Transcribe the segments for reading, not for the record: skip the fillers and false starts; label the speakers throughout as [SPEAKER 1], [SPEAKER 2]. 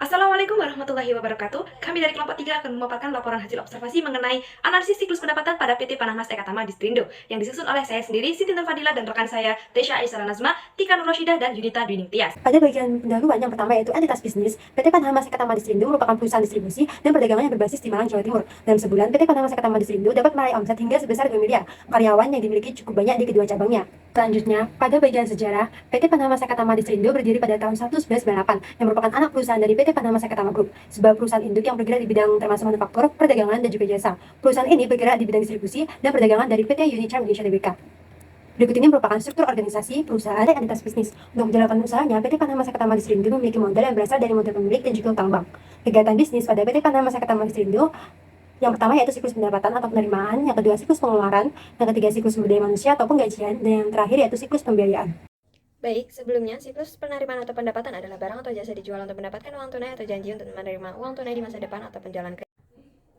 [SPEAKER 1] Assalamualaikum warahmatullahi wabarakatuh. Kami dari kelompok 3 akan memaparkan laporan hasil observasi mengenai analisis siklus pendapatan pada PT Panama Ekatama Distrindo yang disusun oleh saya sendiri, Siti Nurfadila, dan rekan saya, Tesya Aisyah Nazma, Tika Nur Rosyidah, dan Yunita Dwining Tias.
[SPEAKER 2] Pada bagian pendahuluan yang pertama yaitu entitas bisnis, PT Panama Ekatama Distrindo merupakan perusahaan distribusi dan perdagangan yang berbasis di Malang, Jawa Timur. Dalam sebulan, PT Panama Ekatama Distrindo dapat meraih omset hingga sebesar 2 miliar. Karyawan yang dimiliki cukup banyak di kedua cabangnya. Selanjutnya, pada bagian sejarah, PT Panama Ekatama Distrindo berdiri pada tahun 1998 yang merupakan anak perusahaan dari PT Panama Ekatama Group, sebuah perusahaan induk yang bergerak di bidang termasuk manufaktur, perdagangan, dan juga jasa. Perusahaan ini bergerak di bidang distribusi dan perdagangan dari PT Unichar Malaysia Tbk. Berikut ini merupakan struktur organisasi perusahaan dan entitas bisnis. Untuk menjalankan usahanya, PT Panama Ekatama Distrindo memiliki modal yang berasal dari modal pemilik dan juga utang bank. Kegiatan bisnis pada PT Panama Ekatama Distrindo yang pertama yaitu siklus pendapatan atau penerimaan, yang kedua siklus pengeluaran, yang ketiga siklus sumber daya manusia atau penggajian, dan yang terakhir yaitu siklus pembiayaan.
[SPEAKER 3] Baik, sebelumnya siklus penerimaan atau pendapatan adalah barang atau jasa dijual untuk mendapatkan uang tunai atau janji untuk menerima uang tunai di masa depan atau penjualan kredit.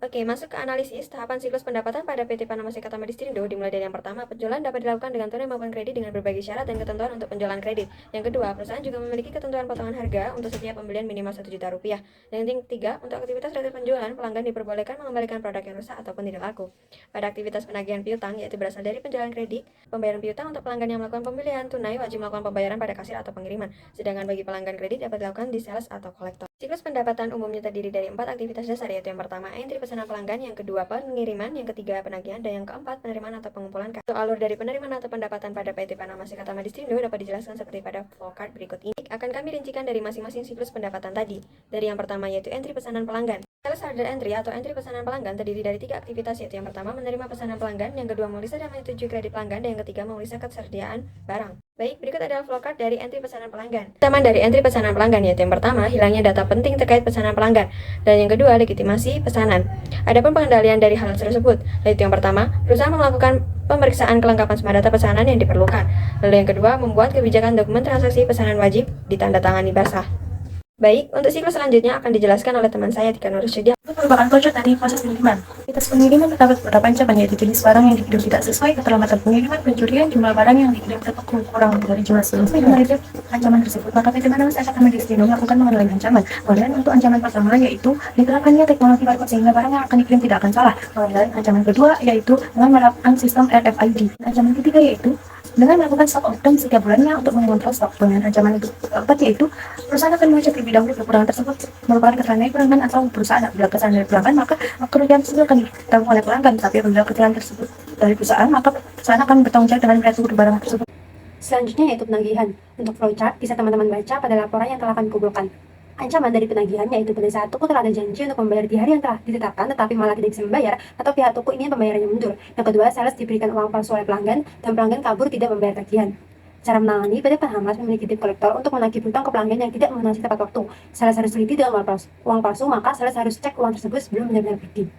[SPEAKER 3] Oke, masuk ke analisis. Tahapan siklus pendapatan pada PT Panama Ekatama Distrindo dimulai dari yang pertama, penjualan dapat dilakukan dengan tunai maupun kredit dengan berbagai syarat dan ketentuan untuk penjualan kredit. Yang kedua, perusahaan juga memiliki ketentuan potongan harga untuk setiap pembelian minimal 1 juta rupiah. Dan yang ketiga, untuk aktivitas relatif penjualan, pelanggan diperbolehkan mengembalikan produk yang rusak ataupun tidak laku. Pada aktivitas penagihan piutang, yaitu berasal dari penjualan kredit, pembayaran piutang untuk pelanggan yang melakukan pembelian tunai wajib melakukan pembayaran pada kasir atau pengiriman. Sedangkan bagi pelanggan kredit dapat dilakukan di sales atau kolektor. Siklus pendapatan umumnya terdiri dari 4 aktivitas dasar, yaitu yang pertama, entry pesanan pelanggan, yang kedua, pengiriman, yang ketiga, penagihan, dan yang keempat, penerimaan atau pengumpulan kas. Untuk alur dari penerimaan atau pendapatan pada PT Panama Ekatama Distrindo dapat dijelaskan seperti pada flowchart berikut ini. Akan kami rincikan dari masing-masing siklus pendapatan tadi. Dari yang pertama yaitu entry pesanan pelanggan. Sales order entry atau entry pesanan pelanggan terdiri dari 3 aktivitas, yaitu yang pertama, menerima pesanan pelanggan, yang kedua, memeriksa dan menyetujui kredit pelanggan, dan yang ketiga, memeriksa ketersediaan barang. Baik, berikut adalah flowchart dari entry pesanan pelanggan. Pertama dari entry pesanan pelanggan, yaitu yang pertama, hilangnya data penting terkait pesanan pelanggan, dan yang kedua, legitimasi pesanan. Adapun pengendalian dari hal tersebut, yaitu yang pertama, perusahaan melakukan pemeriksaan kelengkapan semua data pesanan yang diperlukan. Lalu yang kedua, membuat kebijakan dokumen transaksi pesanan wajib ditandatangani basah. Baik, untuk siklus selanjutnya akan dijelaskan oleh teman saya Tika Nur Rosyidah.
[SPEAKER 4] Itu merupakan flowchart dari proses pengiriman. Aktivitas pengiriman terdapat beberapa ancaman, yaitu jenis barang yang dikirim tidak sesuai, keterlambatan pengiriman, pencurian, jumlah barang yang dikirim tetap kurang dari jumlah sebelumnya. Mengenai ancaman tersebut, maka PT Panama Ekatama Distrindo melakukan mengenali ancaman. Kemudian untuk ancaman pertama yaitu diterapkannya teknologi barcode sehingga barang yang akan dikirim tidak akan salah. Kemudian ancaman kedua yaitu dengan menerapkan sistem RFID. Ancaman ketiga yaitu dengan melakukan stock option setiap bulannya untuk mengontrol stok. Dengan ancaman keempat yaitu perusahaan akan mengecek terlebih dahulu kekurangan tersebut merupakan kesalahan dari pelanggan atau perusahaan. Apabila kesalahan dari pelanggan, maka kerugian tersebut akan ditanggung oleh pelanggan. Tapi apabila kesalahan tersebut dari perusahaan, maka perusahaan akan bertanggung jawab dengan biaya seluruh barang tersebut.
[SPEAKER 2] Selanjutnya yaitu penagihan. Untuk flowchart bisa teman-teman baca pada laporan yang telah kami kumpulkan. Ancaman dari penagihan yaitu pada saat toko telah ada janji untuk membayar di hari yang telah ditetapkan tetapi malah tidak bisa membayar atau pihak toko ingin pembayarannya mundur. Yang kedua, sales diberikan uang palsu oleh pelanggan dan pelanggan kabur tidak membayar tagihan. Cara menangani, PT Panama memiliki tim kolektor untuk menagih hutang ke pelanggan yang tidak melunasi tepat waktu. Sales harus teliti dengan uang palsu, maka sales harus cek uang tersebut sebelum benar-benar pergi.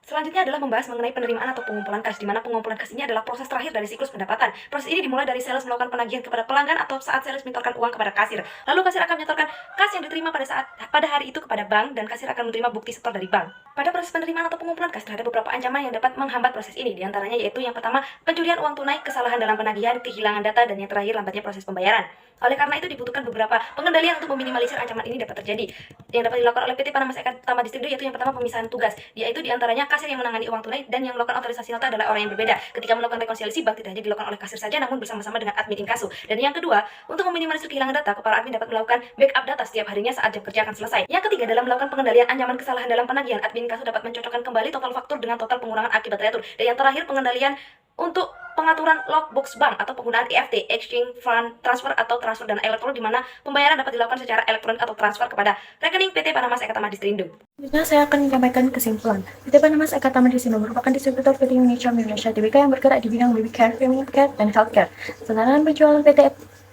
[SPEAKER 1] Selanjutnya adalah membahas mengenai penerimaan atau pengumpulan kas, di mana pengumpulan kas ini adalah proses terakhir dari siklus pendapatan. Proses ini dimulai dari sales melakukan penagihan kepada pelanggan atau saat sales menyetorkan uang kepada kasir. Lalu kasir akan menyetorkan kas yang diterima pada hari itu kepada bank, dan kasir akan menerima bukti setor dari bank. Pada proses penerimaan atau pengumpulan kas terhadap beberapa ancaman yang dapat menghambat proses ini, diantaranya yaitu yang pertama, pencurian uang tunai, kesalahan dalam penagihan, kehilangan data, dan yang terakhir, lambatnya proses pembayaran. Oleh karena itu dibutuhkan beberapa pengendalian untuk meminimalisir ancaman ini dapat terjadi. Yang dapat dilakukan oleh PT Panama Ekatama Distrindo yaitu yang pertama, pemisahan tugas, yaitu diantaranya kasir yang menangani uang tunai dan yang melakukan otorisasi nota adalah orang yang berbeda. Ketika melakukan rekonsiliasi bank tidak hanya dilakukan oleh kasir saja, namun bersama-sama dengan admin inkasu. Dan yang kedua, untuk meminimalisir kehilangan data, kepala admin dapat melakukan backup data setiap harinya saat jam kerja akan selesai. Yang ketiga, dalam melakukan pengendalian ancaman kesalahan dalam penagihan, admin inkasu dapat mencocokkan kembali total faktur dengan total pengurangan akibat retur. Dan yang terakhir, pengendalian untuk pengaturan logbox bank atau penggunaan EFT, exchange fund transfer atau transfer dana elektronik, di mana pembayaran dapat dilakukan secara elektronik atau transfer kepada rekening PT Panama Ekatama Distrindo.
[SPEAKER 4] Selanjutnya saya akan menyampaikan kesimpulan. PT Panama Ekatama Distrindo merupakan distributor PT Unichar Malaysia Tbk yang bergerak di bidang baby care, family care, dan healthcare. Sasaran penjualan PT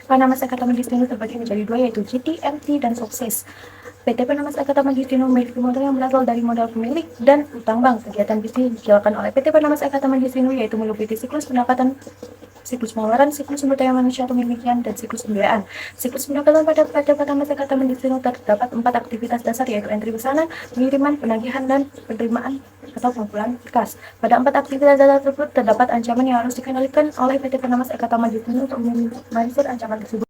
[SPEAKER 4] Panama Ekatama Distrindo terbagi menjadi dua, yaitu GT, MT, dan sukses. PT Panama Ekatama Distrindo memiliki modal yang berasal dari modal pemilik dan utang bank. Kegiatan bisnis dijalankan oleh PT Panama Ekatama Distrindo yaitu meliputi siklus pendapatan, siklus pengeluaran, siklus sumber daya manusia atau pemilikan, dan siklus pembiayaan. Siklus pendapatan pada PT Panama Ekatama Distrindo terdapat 4 aktivitas dasar, yaitu entry pesanan, pengiriman, penagihan, dan penerimaan atau pengumpulan kas. Pada 4 aktivitas dasar tersebut terdapat ancaman yang harus dikendalikan oleh PT Panama Ekatama Distrindo untuk meminimalisir ancaman tersebut.